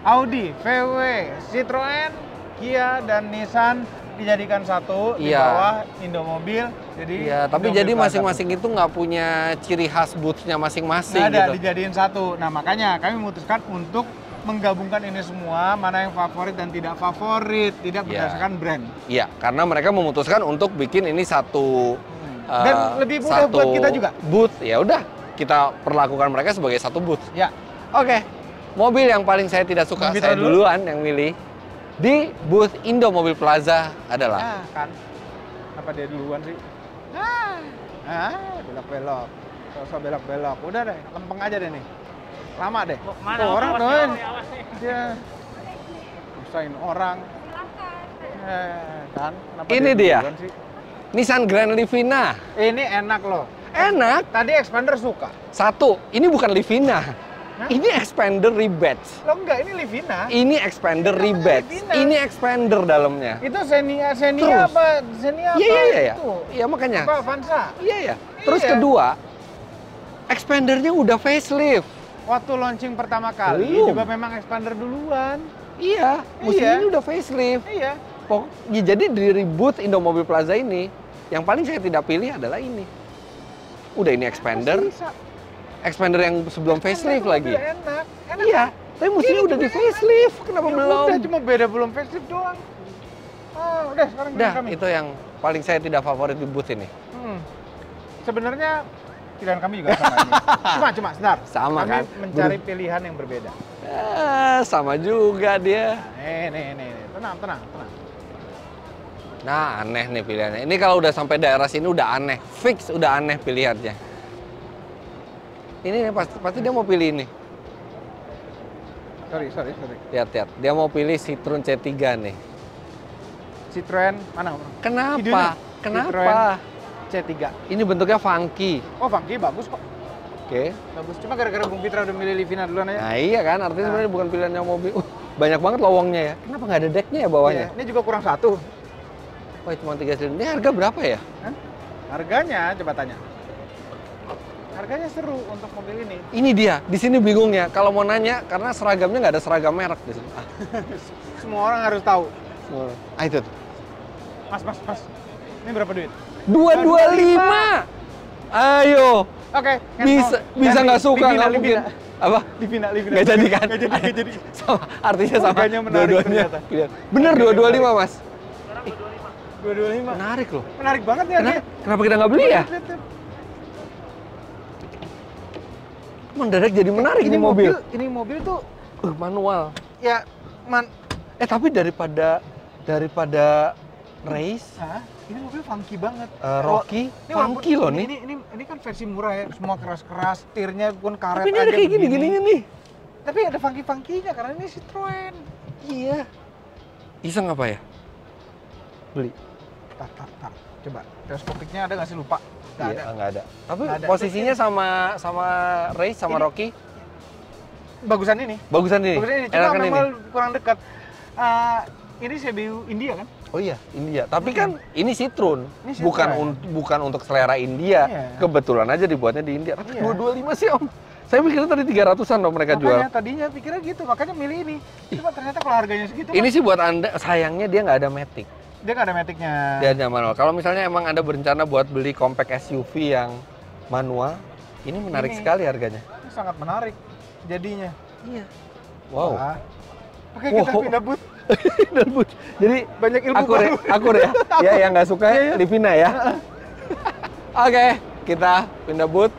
S1: Audi, VW, Citroen, Kia, dan Nissan dijadikan satu di bawah Indomobil. Jadi
S2: tapi jadi masing-masing itu nggak punya ciri khas booth-nya masing-masing.
S1: Nggak ada, dijadiin satu. Nah, makanya kami memutuskan untuk menggabungkan ini semua, mana yang favorit dan tidak favorit, tidak berdasarkan brand.
S2: Iya, karena mereka memutuskan untuk bikin ini satu
S1: dan lebih mudah buat kita juga.
S2: Booth, ya udah kita perlakukan mereka sebagai satu booth.
S1: Ya.
S2: Oke. Mobil yang paling saya tidak suka, saya duluan yang milih di booth Indomobil Plaza adalah.
S1: Kan. Kenapa dia duluan sih? Belok-belok. Sosok belok-belok. Udah deh, lempeng aja deh nih. Lama deh. Orang doain. Dia usahain orang. Kan?
S2: Ini dia. Nissan Grand Livina.
S1: Ini enak loh.
S2: Enak.
S1: Tadi Expander suka.
S2: Satu, ini bukan Livina. Ini Expander rebadge.
S1: Lo enggak, ini Livina.
S2: Ini Expander rebadge. Ini Expander dalamnya.
S1: Itu Xenia apa? Xenia apa?
S2: Iya. Iya makanya.
S1: Apa Avanza?
S2: Iya. Terus kedua, Expandernya udah facelift.
S1: Waktu launching pertama kali juga memang Expander duluan.
S2: Iya, mesinnya ini udah facelift.
S1: Iya.
S2: Ya, jadi di booth Indomobil Plaza ini, yang paling saya tidak pilih adalah ini. Udah ini Expander. Expander yang sebelum facelift lagi.
S1: Enak.
S2: Iya, tapi mesinnya udah di facelift. Kenapa belum?
S1: Udah, cuma beda belum facelift doang. Udah sekarang kami.
S2: Itu yang paling saya tidak favorit di booth ini.
S1: Sebenarnya pilihan kami juga sama ini. Cuma sebentar.
S2: Sama
S1: kami
S2: kan?
S1: Mencari pilihan yang berbeda.
S2: Sama juga dia.
S1: Nih. Tenang.
S2: Nah, aneh nih pilihannya. Ini kalau udah sampai daerah sini udah aneh. Fix udah aneh pilihannya. Ini pasti dia mau pilih ini.
S1: Sorry.
S2: Lihat. Dia mau pilih Citroen C3 nih.
S1: Citroen mana?
S2: Kenapa?
S1: Videonya.
S2: Kenapa?
S1: C3.
S2: Ini bentuknya funky.
S1: Oh, funky bagus kok.
S2: Oke.
S1: Bagus. Cuma gara-gara Bung Fitra udah milih Livina duluan aja.
S2: Nah iya kan, artinya sebenarnya bukan pilihannya mobil. Banyak banget lowongnya ya. Kenapa nggak ada decknya ya bawahnya?
S1: Ini juga kurang satu.
S2: Wah, cuma 3 silinder. Ini harga berapa ya?
S1: Hah? Harganya coba tanya. Harganya seru untuk mobil ini.
S2: Ini dia, di sini bingungnya. Kalau mau nanya, karena seragamnya nggak ada seragam merek di sini.
S1: Semua orang harus tahu.
S2: Itu.
S1: Mas. Ini berapa duit?
S2: 225. Ayo.
S1: Oke.
S2: Bisa nggak suka nggak mungkin. Apa?
S1: Livina.
S2: Nggak jadi kan?
S1: Nggak jadi.
S2: Sama, artinya sama.
S1: Harganya menarik ternyata.
S2: Bener 225 mas.
S1: 225.
S2: Menarik loh.
S1: Menarik banget ya.
S2: Kenapa kita nggak beli ya? Mendadak jadi menarik ini mobil.
S1: Ini mobil tuh
S2: manual.
S1: Ya,
S2: Tapi daripada race,
S1: ini mobil funky banget.
S2: Rocky, funky loh nih.
S1: Ini kan versi murah ya, semua keras-keras, tirnya pun karet.
S2: Tapi ini ada kayak gini nih.
S1: Tapi ada funky-funkynya karena ini Citroen.
S2: Iya. Iseng apa ya? Beli.
S1: Tar. Coba, teleskopiknya ada nggak sih, lupa?
S2: Nggak ada. Tapi posisinya sama race, sama Rocky.
S1: Bagusan ini. Cuma memang kurang dekat. Ini CBU India kan?
S2: Oh iya, India. Tapi kan ini Citroen, bukan untuk selera India. Iya. Kebetulan aja dibuatnya di India. Tapi 225 sih Om. Saya pikirnya tadi 300-an dong mereka jual.
S1: Tadinya pikirnya gitu, makanya milih ini. Cuma ternyata kalau harganya segitu.
S2: Ini sih buat Anda, sayangnya dia nggak ada matic.
S1: Dia nggak ada maticnya.
S2: Dia hanya manual. Kalau misalnya emang Anda berencana buat beli compact SUV yang manual, ini menarik sekali harganya.
S1: Ini sangat menarik jadinya.
S2: Iya. Wow.
S1: Oke, kita pindah booth.
S2: Pindah booth. Jadi
S1: banyak ilmu baru.
S2: Akur ya. Ya, yang nggak suka dipindah ya. Oke, kita pindah booth.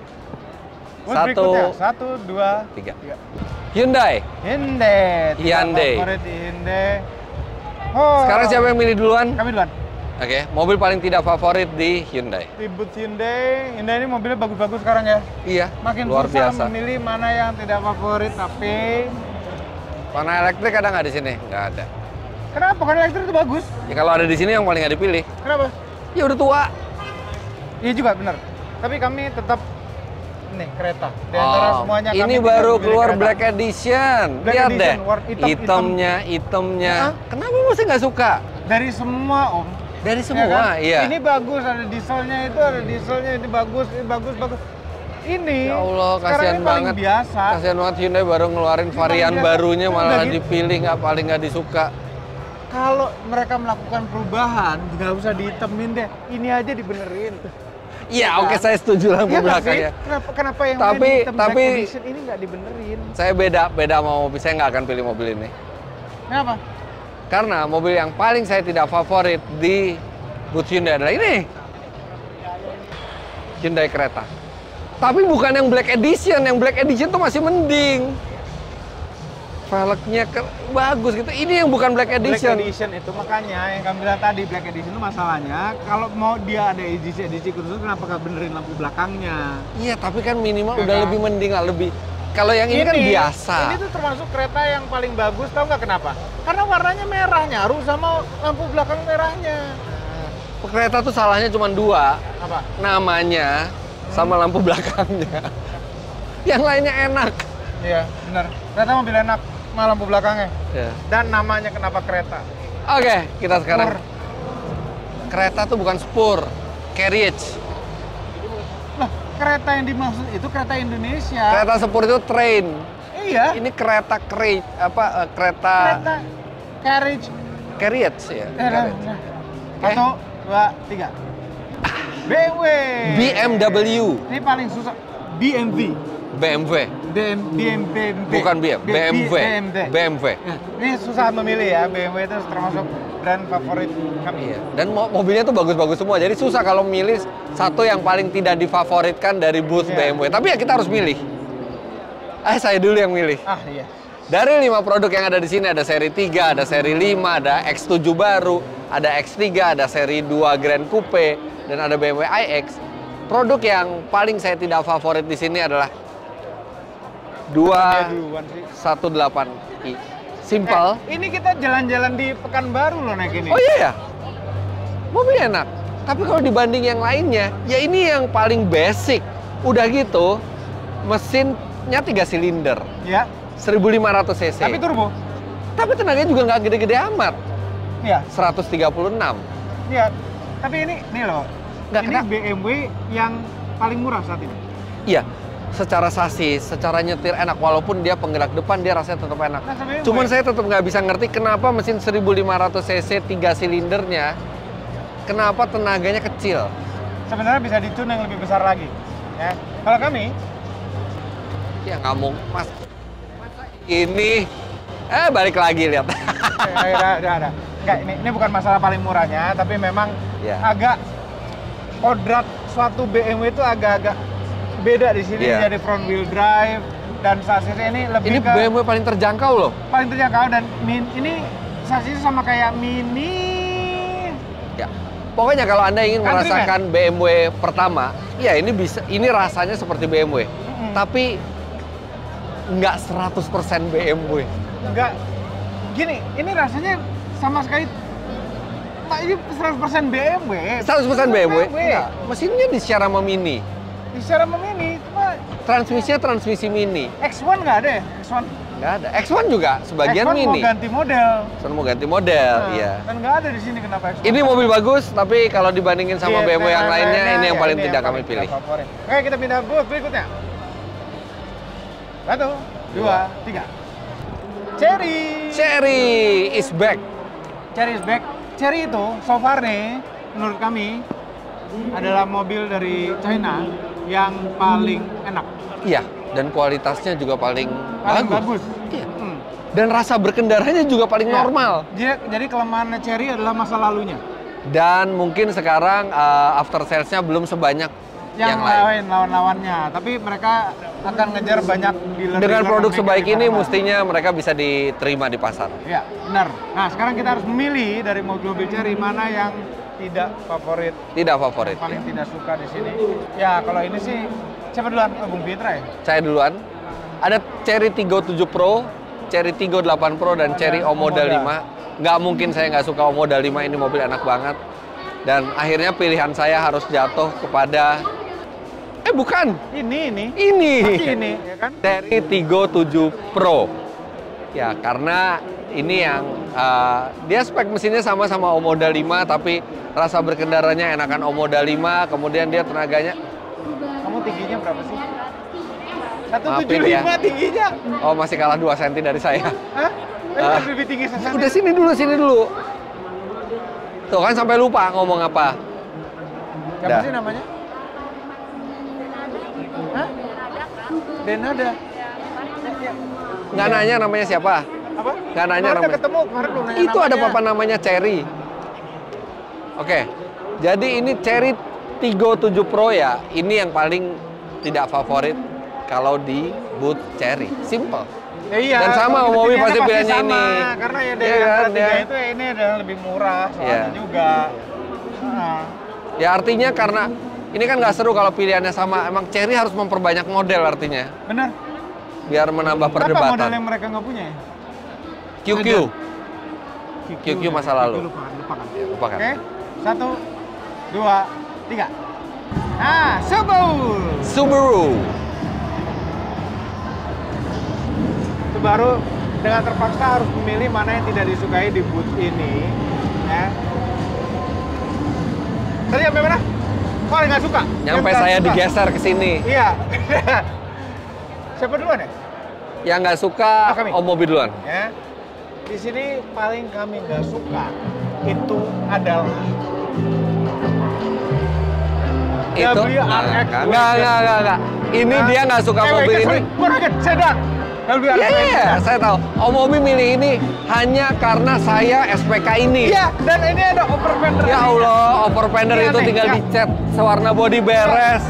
S2: 1, 2, 3. Hyundai.
S1: Favorit Hyundai.
S2: Sekarang siapa yang milih duluan?
S1: Kami duluan.
S2: Oke, mobil paling tidak favorit di Hyundai.
S1: Di booth Hyundai ini mobilnya bagus-bagus sekarang ya.
S2: Iya,
S1: makin
S2: luar
S1: susah
S2: biasa
S1: memilih mana yang tidak favorit, tapi
S2: warna elektrik ada nggak di sini? Nggak ada.
S1: Kenapa? Karena elektrik itu bagus.
S2: Ya kalau ada di sini yang paling nggak dipilih.
S1: Kenapa?
S2: Ya udah tua.
S1: Iya juga benar. Tapi kami tetap nih kereta. Di antara semuanya kami
S2: ini baru keluar kereta. Black Edition. Lihat deh. Hitamnya. Kenapa masih nggak suka?
S1: Dari semua Om.
S2: Dari semua, ya kan? Iya.
S1: Ini bagus, ada dieselnya ini bagus. Ini.
S2: Ya Allah, kasihan banget.
S1: Biasa.
S2: Kasihan banget Hyundai baru ngeluarin varian barunya malah dipilih paling nggak disuka.
S1: Kalau mereka melakukan perubahan, nggak usah dihitemin deh. Ini aja dibenerin.
S2: Iya, oke, saya setuju lah belakangnya.
S1: Kenapa yang
S2: tapi
S1: Black Edition ini nggak dibenerin?
S2: Saya beda sama mobil. Saya nggak akan pilih mobil ini.
S1: Kenapa?
S2: Karena mobil yang paling saya tidak favorit di booth Hyundai adalah ini. Hyundai Creta. Tapi bukan yang Black Edition. Yang Black Edition tuh masih mending. Velgnya bagus gitu. Ini yang bukan Black Edition.
S1: Black Edition itu makanya yang kami bilang tadi, Black Edition itu masalahnya kalau mau dia ada edisi khusus, kenapa nggak benerin lampu belakangnya?
S2: Iya, tapi kan minimal udah lebih mending lah, lebih. Kalau yang ini kan biasa.
S1: Ini tuh termasuk kereta yang paling bagus, tahu nggak kenapa? Karena warnanya merah, nyaru sama lampu belakang merahnya.
S2: Kereta tuh salahnya cuma 2.
S1: Apa?
S2: Namanya sama lampu belakangnya. Yang lainnya enak.
S1: Iya, benar. Kereta mobil enak, sama lampu belakangnya.
S2: Iya.
S1: Dan namanya kenapa kereta?
S2: Oke, kita sekarang. Kereta tuh bukan spur, carriage.
S1: Lah, kereta yang dimaksud itu kereta Indonesia.
S2: Kereta spur itu train.
S1: Iya.
S2: Ini kereta kereta
S1: carriage.
S2: Carriage ya.
S1: Okay. 1, 2, 3. BMW. Ini paling susah. BMW.
S2: Bukan BMW.
S1: Ini susah memilih ya. BMW itu termasuk brand favorit kami.
S2: Iya. Dan mobilnya tuh bagus-bagus semua. Jadi susah kalau milih satu yang paling tidak difavoritkan dari booth BMW. Tapi ya kita harus milih. Saya dulu yang milih.
S1: Iya.
S2: Dari 5 produk yang ada di sini, ada seri 3, ada seri 5, ada X7 baru, ada X3, ada seri 2 Grand Coupe, dan ada BMW iX. Produk yang paling saya tidak favorit di sini adalah 218i. Simple.
S1: Ini kita jalan-jalan di Pekanbaru loh naik ini.
S2: Oh iya ya? Mobil enak. Tapi kalau dibanding yang lainnya, ya ini yang paling basic. Udah gitu, mesinnya 3 silinder.
S1: Ya.
S2: 1500 cc.
S1: Tapi turbo.
S2: Tapi tenaganya juga nggak gede-gede amat.
S1: Iya.
S2: 136.
S1: Iya, tapi ini loh.
S2: Nggak,
S1: ini BMW yang paling murah saat ini.
S2: Iya, secara sasis, secara nyetir enak. Walaupun dia penggerak depan, dia rasanya tetap enak.
S1: Nah,
S2: Cuman saya tetap nggak bisa ngerti kenapa mesin 1500 cc 3 silindernya, kenapa tenaganya kecil.
S1: Sebenarnya bisa ditune yang lebih besar lagi. Ya. Kalau kami,
S2: ya nggak mau, Mas. Ini, balik lagi lihat.
S1: Udah. Enggak, ini bukan masalah paling murahnya, tapi memang agak kodrat suatu BMW itu agak-agak beda di sini. Jadi front wheel drive dan sasisnya ini lebih ke
S2: BMW paling terjangkau loh.
S1: Paling terjangkau dan ini sasisnya sama kayak Mini.
S2: Ya. Pokoknya kalau Anda ingin merasakan BMW pertama, ya ini rasanya seperti BMW. Tapi nggak 100% BMW.
S1: Nggak. Gini, ini rasanya sama sekali ini 100% BMW.
S2: 100% BMW? Enggak. Mesinnya di-share sama Mini.
S1: Di-share sama Mini, cuma
S2: transmisinya transmisi Mini.
S1: X1 nggak ada ya? X1?
S2: Nggak ada. X1 juga sebagian
S1: X1
S2: Mini.
S1: X1 mau ganti model.
S2: X1 mau ganti model, iya.
S1: Dan nggak ada di sini kenapa X1?
S2: Ini mobil bagus, tapi kalau dibandingin sama BMW yang lainnya, ini yang paling tidak kami pilih.
S1: Oke, kita pindah booth berikutnya. 1, 2, 3.
S2: Chery is back.
S1: Chery is back. Chery itu so far nih, menurut kami adalah mobil dari China yang paling enak.
S2: Iya, dan kualitasnya juga paling bagus. Iya. Dan rasa berkendaranya juga paling normal.
S1: Jadi kelemahan Chery adalah masa lalunya.
S2: Dan mungkin sekarang after sales-nya belum sebanyak yang
S1: lawan-lawannya. Tapi mereka akan ngejar banyak dealer.
S2: Dengan produk sebaik ini mestinya mereka bisa diterima di pasar.
S1: Iya, benar. Nah, sekarang kita harus memilih dari mobil-mobil Chery mana yang tidak favorit.
S2: Tidak favorit.
S1: Paling tidak suka di sini. Ya, kalau ini sih siapa duluan? Bung Fitra ya?
S2: Saya duluan. Ada Chery Tiggo 7 Pro, Chery Tiggo 8 Pro, dan Chery Omoda 5. Nggak mungkin saya nggak suka Omoda 5, ini mobil enak banget. Dan akhirnya pilihan saya harus jatuh kepada bukan. Ini.
S1: Ya kan?
S2: Chery Tiggo 7 Pro. Ya, karena ini yang dia spek mesinnya sama-sama Omoda 5, tapi rasa berkendaranya enakan Omoda 5, kemudian dia tenaganya.
S1: Kamu tingginya berapa sih? 175
S2: ya.
S1: Tingginya.
S2: Oh, masih kalah 2 cm dari saya.
S1: Hah? Lebih tinggi sesama.
S2: Udah sini dulu. Tuh kan sampai lupa ngomong apa.
S1: Siapa sih namanya? Hah? Denada.
S2: Nggak nanya namanya siapa?
S1: Apa?
S2: Nggak nanya namanya.
S1: Ketemu, kemarin belum nanya
S2: itu namanya. Ada papa namanya Chery. Oke. Jadi ini Chery Tiggo 7 Pro ya. Ini yang paling tidak favorit kalau di booth Chery. Simple.
S1: Ya, iya.
S2: Dan sama mobil pasti pilihannya
S1: sama,
S2: ini.
S1: Karena ya dari antara tiga itu ini adalah lebih murah soalnya juga.
S2: Ya artinya karena ini kan nggak seru kalau pilihannya sama. Emang Chery harus memperbanyak model artinya.
S1: Benar.
S2: Biar menambah perdebatan.
S1: Apa model yang mereka nggak punya ya?
S2: QQ masa lalu.
S1: Lupakan. Oke, 1, 2, 3. Nah, Subaru. Subaru dengan terpaksa harus memilih mana yang tidak disukai di booth ini. Ya. Tadi sampai mana? Oh, nggak suka.
S2: Nyampe saya digeser ke sini.
S1: Iya. Siapa duluan ya?
S2: Yang nggak suka, Mobil duluan.
S1: Ya. Di sini paling kami nggak suka itu adalah WRX.
S2: Enggak. Ini dia nggak suka mobil ini.
S1: Sedan.
S2: Iya, saya tahu. Mobil milih ini hanya karena saya SPK ini.
S1: Iya, dan ini ada upper fender.
S2: Ya Allah, upper fender itu tinggal dicat sewarna body beres.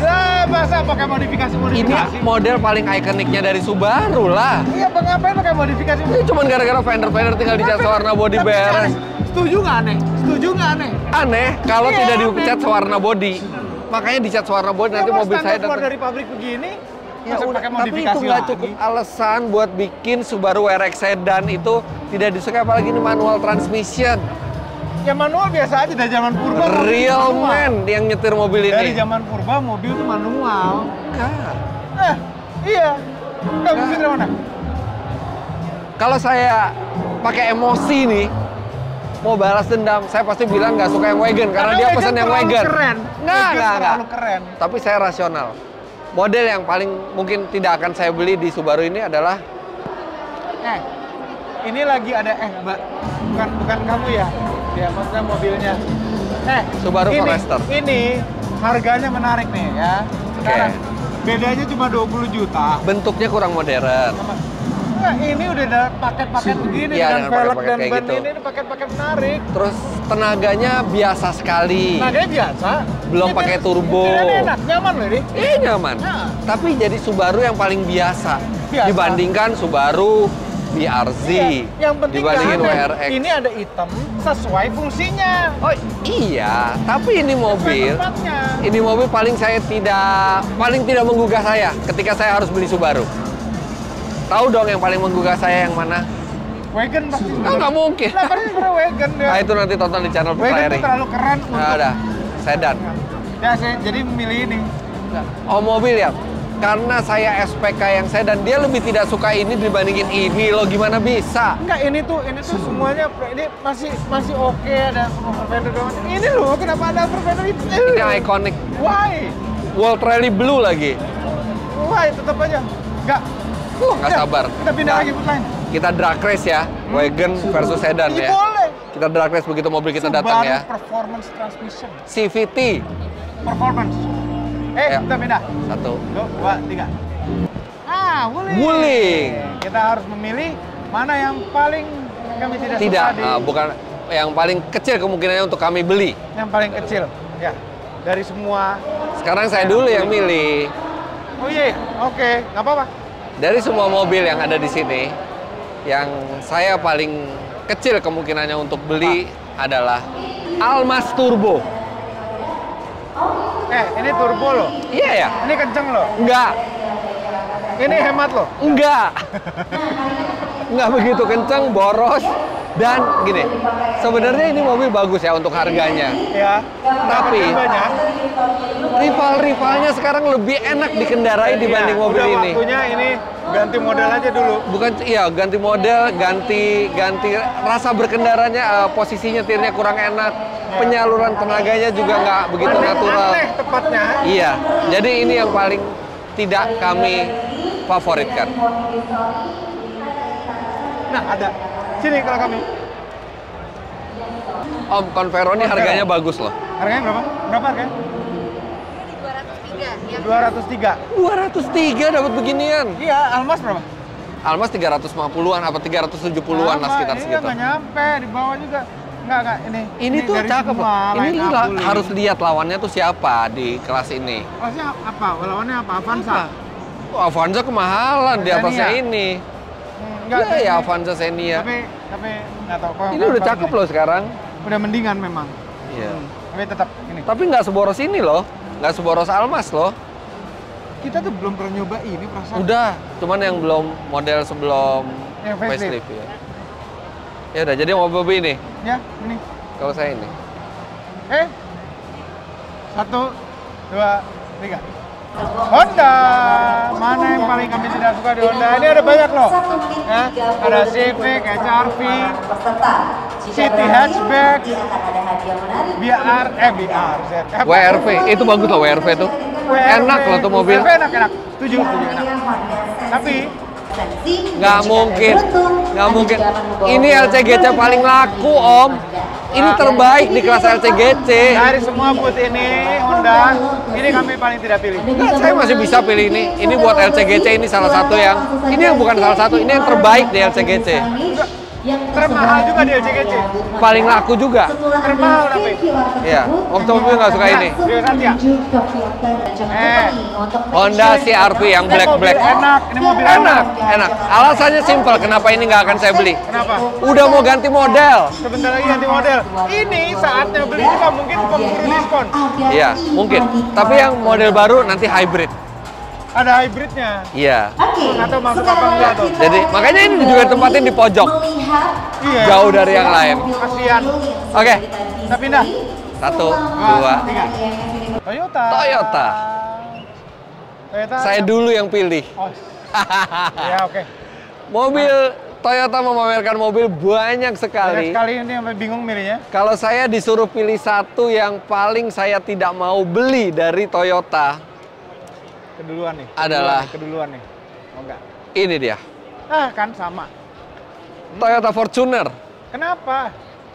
S1: Masa pakai modifikasi?
S2: Ini model paling ikoniknya dari Subaru lah.
S1: Iya, ngapain pakai modifikasi?
S2: Ini cuma gara-gara fender tinggal dicat sewarna body beres.
S1: Setuju nggak aneh?
S2: Aneh kalau tidak dicat sewarna body. Makanya dicat sewarna body, nanti mobil saya
S1: keluar dari pabrik begini.
S2: Ya udah, tapi itu nggak cukup alasan buat bikin Subaru WRX sedan itu tidak disukai, apalagi ini manual transmission.
S1: Ya manual biasa aja dari zaman purba.
S2: Real man yang nyetir mobil ini.
S1: Dari zaman purba mobil itu manual.
S2: Bukan.
S1: Iya. Kamu sih dari mana?
S2: Kalau saya pakai emosi nih, mau balas dendam, saya pasti bilang nggak suka yang wagon karena dia pesan yang wagon.
S1: Keren.
S2: Nggak.
S1: Terlalu keren.
S2: Tapi saya rasional. Model yang paling mungkin tidak akan saya beli di Subaru ini adalah
S1: ini lagi ada Mbak, bukan kamu ya? Ya, maksudnya mobilnya.
S2: Subaru Forester.
S1: Ini harganya menarik nih ya. Sekarang bedanya cuma 20 juta.
S2: Bentuknya kurang modern.
S1: Nah, ini udah ada paket-paket begini
S2: ya,
S1: dengan velg dan ban
S2: gitu.
S1: ini paket-paket menarik.
S2: Terus tenaganya biasa sekali.
S1: Tenaganya biasa.
S2: Belum pakai turbo.
S1: Enak, nyaman loh ini.
S2: Nyaman. Nah. Tapi jadi Subaru yang paling biasa. Dibandingkan Subaru BRZ,
S1: yang penting
S2: dibandingin WRX.
S1: Ini ada hitam sesuai fungsinya.
S2: Oh iya, tapi ini mobil paling tidak menggugah saya ketika saya harus beli Subaru. Tahu dong yang paling menggugah saya yang mana?
S1: Wagon pasti.
S2: Nggak mungkin.
S1: Lah pasti wagon deh.
S2: Nah itu nanti tonton di channel
S1: Wagon itu terlalu keren untuk.
S2: Ada sedan.
S1: Ya saya jadi memilih ini.
S2: Oh mobil ya. Karena saya SPK yang sedan, dia lebih tidak suka ini dibandingin ini loh, gimana bisa?
S1: Enggak, ini tuh semuanya ini masih oke, ada fender doang. Ini loh, kenapa ada fender itu?
S2: Ini ikonik.
S1: Why?
S2: World Rally Blue lagi.
S1: Why? Tetap aja. Nggak
S2: sabar.
S1: Kita pindah lagi lain.
S2: Kita drag race ya, wagon versus sedan ya.
S1: Boleh.
S2: Kita drag race begitu mobil kita datang ya.
S1: Performance Transmission.
S2: CVT.
S1: Performance. Kita pindah.
S2: 1,
S1: 2, 3.
S2: Wuling.
S1: Kita harus memilih mana yang paling kami tidak suka.
S2: Bukan yang paling kecil kemungkinannya untuk kami beli.
S1: Yang paling kecil, ya. Dari semua.
S2: Sekarang saya dulu yang milih.
S1: Oh iya, oke, nggak apa-apa.
S2: Dari semua mobil yang ada di sini, yang saya paling kecil kemungkinannya untuk beli adalah Almas Turbo.
S1: Ini turbo loh.
S2: Iya ya?
S1: Ini kenceng loh.
S2: Enggak.
S1: Ini hemat loh.
S2: Enggak. Enggak begitu kenceng, boros. Dan gini, sebenarnya ini mobil bagus ya untuk harganya.
S1: Ya.
S2: Tapi rival-rivalnya sekarang lebih enak dikendarai dibanding mobil ini.
S1: Waktunya ini ganti model aja dulu.
S2: Bukan, ganti model, ganti rasa berkendaranya, posisi nyetirnya kurang enak. Penyaluran tenaganya juga nggak begitu natural.
S1: Aneh tepatnya.
S2: Iya, jadi ini yang paling tidak kami favoritkan.
S1: Nah, ada. Sini kalau kami.
S2: Om, Convero ini harganya bagus loh.
S1: Harganya berapa? Berapa harganya? 203.
S2: 203 dapat beginian.
S1: Iya, Almas berapa?
S2: Almas 350-an apa 370-an lah sekitar segitu.
S1: Ini nggak nyampe, di bawah juga. Enggak, ini
S2: tuh cakep loh. Ini harus lihat lawannya tuh siapa di kelas ini.
S1: Kelasnya apa? Lawannya apa? Avanza?
S2: Avanza kemahalan di atasnya ini. Enggak ya Avanza Xenia.
S1: Tapi nggak tahu.
S2: Ini udah cakep loh sekarang.
S1: Udah mendingan memang.
S2: Iya.
S1: Tapi tetap ini.
S2: Tapi nggak seboros ini loh. Nggak seboros Almas loh.
S1: Kita tuh belum pernah nyoba ini perasaan.
S2: Udah, cuman yang belum model sebelum facelift ya. Ya udah, jadi mau mobil ini.
S1: Ya, ini.
S2: Kalau saya ini.
S1: 1, 2, 3. Honda. Mana yang paling kami tidak suka di Honda? Ini ada banyak loh. Ya, ada Civic, HR-V, City Hatchback, BR,
S2: WRV, itu bagus loh WRV itu. Enak loh tuh mobil.
S1: Enak. Setuju, enak. Tapi
S2: nggak mungkin. Ini LCGC paling laku, Om. Ini terbaik di kelas LCGC.
S1: Dari semua booth ini, Honda, ini kami paling tidak pilih.
S2: Nah, saya masih bisa pilih ini. Ini buat LCGC, ini salah satu ini yang bukan salah satu, ini yang terbaik di LCGC.
S1: Termahal juga di LCGC.
S2: Paling laku juga.
S1: Termahal tapi.
S2: Iya, Om Tommy nggak suka ini. Honda CR-V yang black.
S1: Enak, ini mobil
S2: enak. Alasannya simpel, kenapa ini nggak akan saya beli?
S1: Kenapa?
S2: Udah mau ganti model.
S1: Sebentar lagi ganti model. Ini saatnya beli juga mungkin pemburu diskon.
S2: Iya, mungkin. Tapi yang model baru nanti hybrid.
S1: Ada hybridnya.
S2: Iya.
S1: Atau masuk apa enggak tuh?
S2: Jadi makanya ini juga tempatin di pojok.
S1: Iya.
S2: Jauh dari yang lain.
S1: Kasihan.
S2: Oke.
S1: Kita pindah.
S2: 1, 2,
S1: 3.
S2: Toyota. Saya dulu yang pilih.
S1: Oh. Ya, oke.
S2: Mobil Toyota memamerkan mobil banyak sekali.
S1: Banyak sekali, ini sampai bingung milihnya.
S2: Kalau saya disuruh pilih satu yang paling saya tidak mau beli dari Toyota,
S1: Keduluan nih.
S2: Adalah
S1: keduluan nih. Oh enggak.
S2: ini dia.
S1: Ah, kan sama.
S2: Toyota Fortuner.
S1: Kenapa?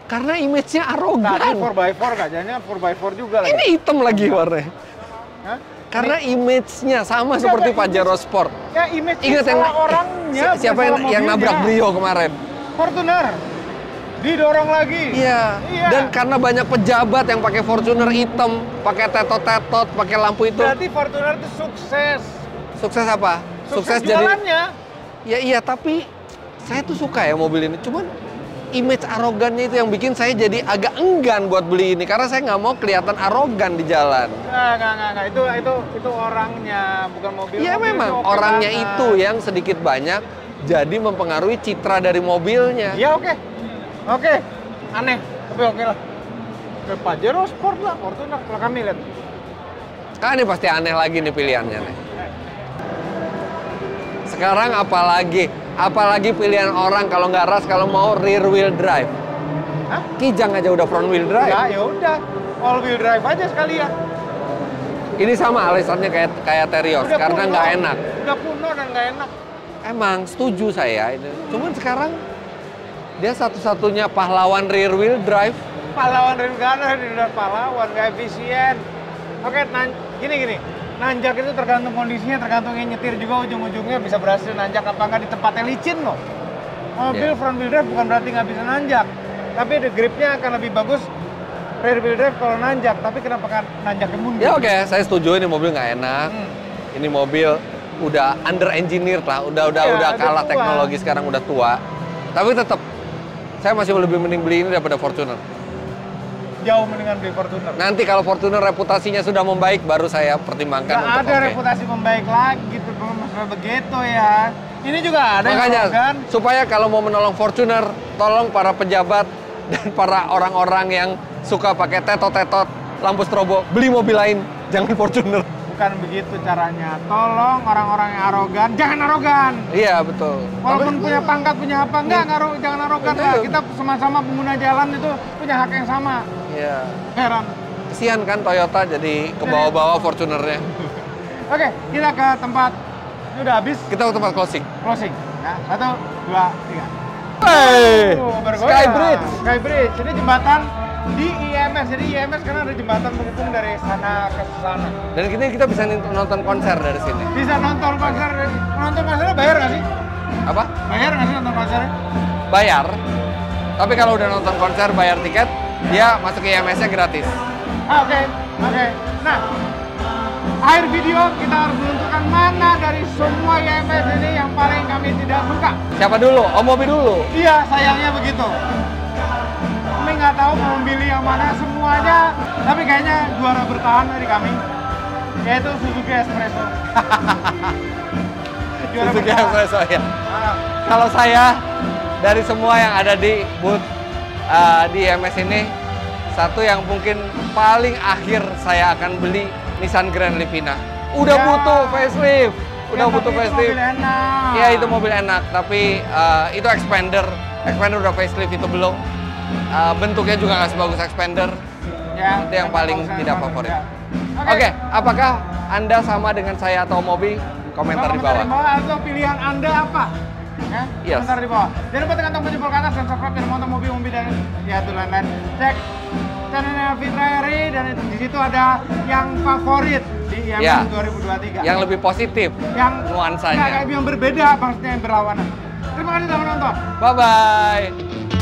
S2: Karena image-nya arogan.
S1: Tadi 4x4 kak, jangan 4x4 juga lagi.
S2: Ini hitam lagi warnanya.
S1: Hah?
S2: Karena image-nya sama seperti Pajero Sport.
S1: Ya image
S2: Ingat yang
S1: orangnya.
S2: siapa yang nabrak Brio kemarin?
S1: Fortuner. Didorong lagi.
S2: Iya. Dan karena banyak pejabat yang pakai Fortuner hitam, pakai tetot-tetot, pakai lampu itu.
S1: Berarti Fortuner itu sukses.
S2: Sukses apa?
S1: Sukses
S2: jadi.
S1: jualannya.
S2: Ya iya, tapi saya tuh suka ya mobil ini. Cuman image arogannya itu yang bikin saya jadi agak enggan buat beli ini, karena saya nggak mau kelihatan arogan di jalan.
S1: Nggak. Itu orangnya, bukan mobil.
S2: Ya
S1: mobil
S2: memang
S1: itu
S2: orangnya
S1: banget.
S2: itu yang sedikit banyak jadi mempengaruhi citra dari mobilnya.
S1: Ya oke. Aneh, tapi oke lah. Ke Pajero Sport lah, Fortuner kalau kami lihat.
S2: Kan ini pasti aneh lagi nih pilihannya nih. Sekarang apalagi pilihan orang kalau nggak ras, kalau mau rear wheel drive.
S1: Hah?
S2: Kijang aja udah front wheel drive.
S1: Ya udah, all wheel drive aja sekalian.
S2: Ini sama alasannya kayak Terios,
S1: Udah
S2: karena
S1: kuno.
S2: nggak enak.
S1: Udah kuno dan nggak enak.
S2: Emang setuju saya. Cuman sekarang dia satu-satunya pahlawan rear wheel drive.
S1: Pahlawan dari negara, udah pahlawan, nggak efisien. Oke, gini. Nanjak itu tergantung kondisinya, tergantung yang nyetir juga ujung-ujungnya bisa berhasil nanjak apa nggak di tempat yang licin loh. Mobil front wheel drive bukan berarti nggak bisa nanjak, tapi the gripnya akan lebih bagus rear wheel drive kalau nanjak. Tapi kenapa kan nanjaknya mundur?
S2: Ya oke, saya setuju ini mobil nggak enak. Ini mobil udah under engineered lah, udah kalah
S1: tua.
S2: teknologi, sekarang udah tua. Tapi tetap saya masih lebih mending beli ini daripada Fortuner.
S1: Jauh mendingan beli Fortuner.
S2: Nanti kalau Fortuner reputasinya sudah membaik, baru saya pertimbangkan
S1: Nggak
S2: untuk
S1: ada reputasi membaik lagi gitu, masalah begitu ya. Ini juga ada.
S2: Makanya
S1: kan?
S2: supaya kalau mau menolong Fortuner, tolong para pejabat dan para orang-orang yang suka pakai tetot-tetot, lampu strobo, beli mobil lain, jangan Fortuner.
S1: Bukan begitu caranya. Tolong orang-orang yang arogan, jangan arogan.
S2: Iya betul.
S1: Walaupun punya pangkat, punya apa, jangan arogan lah. Kita sama-sama pengguna jalan itu punya hak yang sama.
S2: Iya.
S1: Heran.
S2: Kesian kan Toyota jadi ke bawah-bawah Fortunernya.
S1: Oke, kita ke tempat. Ini udah habis.
S2: Kita ke tempat closing.
S1: Ya, 1, 2, 3.
S2: Hey,
S1: Bergoyang.
S2: Skybridge.
S1: Skybridge. Ini jembatan di IMS. Jadi IMS karena ada jembatan penghubung dari sana ke sana.
S2: Dan kita bisa nonton konser dari sini.
S1: Bisa nonton konser. Nonton konsernya bayar nggak sih?
S2: Apa?
S1: Bayar nggak sih nonton konsernya?
S2: Bayar. Tapi kalau udah nonton konser bayar tiket, dia masuk ke IMS-nya gratis.
S1: Oke. Nah, akhir video kita harus menentukan mana dari semua IMS ini yang paling kami tidak suka.
S2: Siapa dulu? Om Mobi dulu.
S1: Iya, sayangnya begitu. Kami nggak tahu mau memilih yang mana semuanya, tapi kayaknya juara bertahan dari kami, yaitu Suzuki Espresso.
S2: Suzuki Espresso ya. Kalau saya dari semua yang ada di booth di IMS ini, satu yang mungkin paling akhir saya akan beli Nissan Grand Livina. Udah butuh facelift, butuh facelift. Iya itu mobil enak, tapi itu Expander udah facelift, itu belum. Bentuknya juga nggak sebagus Expander.
S1: Ya,
S2: itu yang paling tidak favorit.
S1: Ya.
S2: Oke, apakah Anda sama dengan saya atau Mobi? Komentar di bawah.
S1: Atau pilihan Anda apa? Ya,
S2: Yes.
S1: komentar di bawah. Jangan lupa tekan tombol jempol ke atas dan subscribe channel Motor Mobi dan ya itu lain-lain. Cek channelnya Fitra Eri dan di situ ada yang favorit di IMS 2023.
S2: Yang lebih positif,
S1: yang
S2: nuansanya.
S1: Yang berbeda, maksudnya yang berlawanan. Terima kasih telah menonton.
S2: Bye-bye.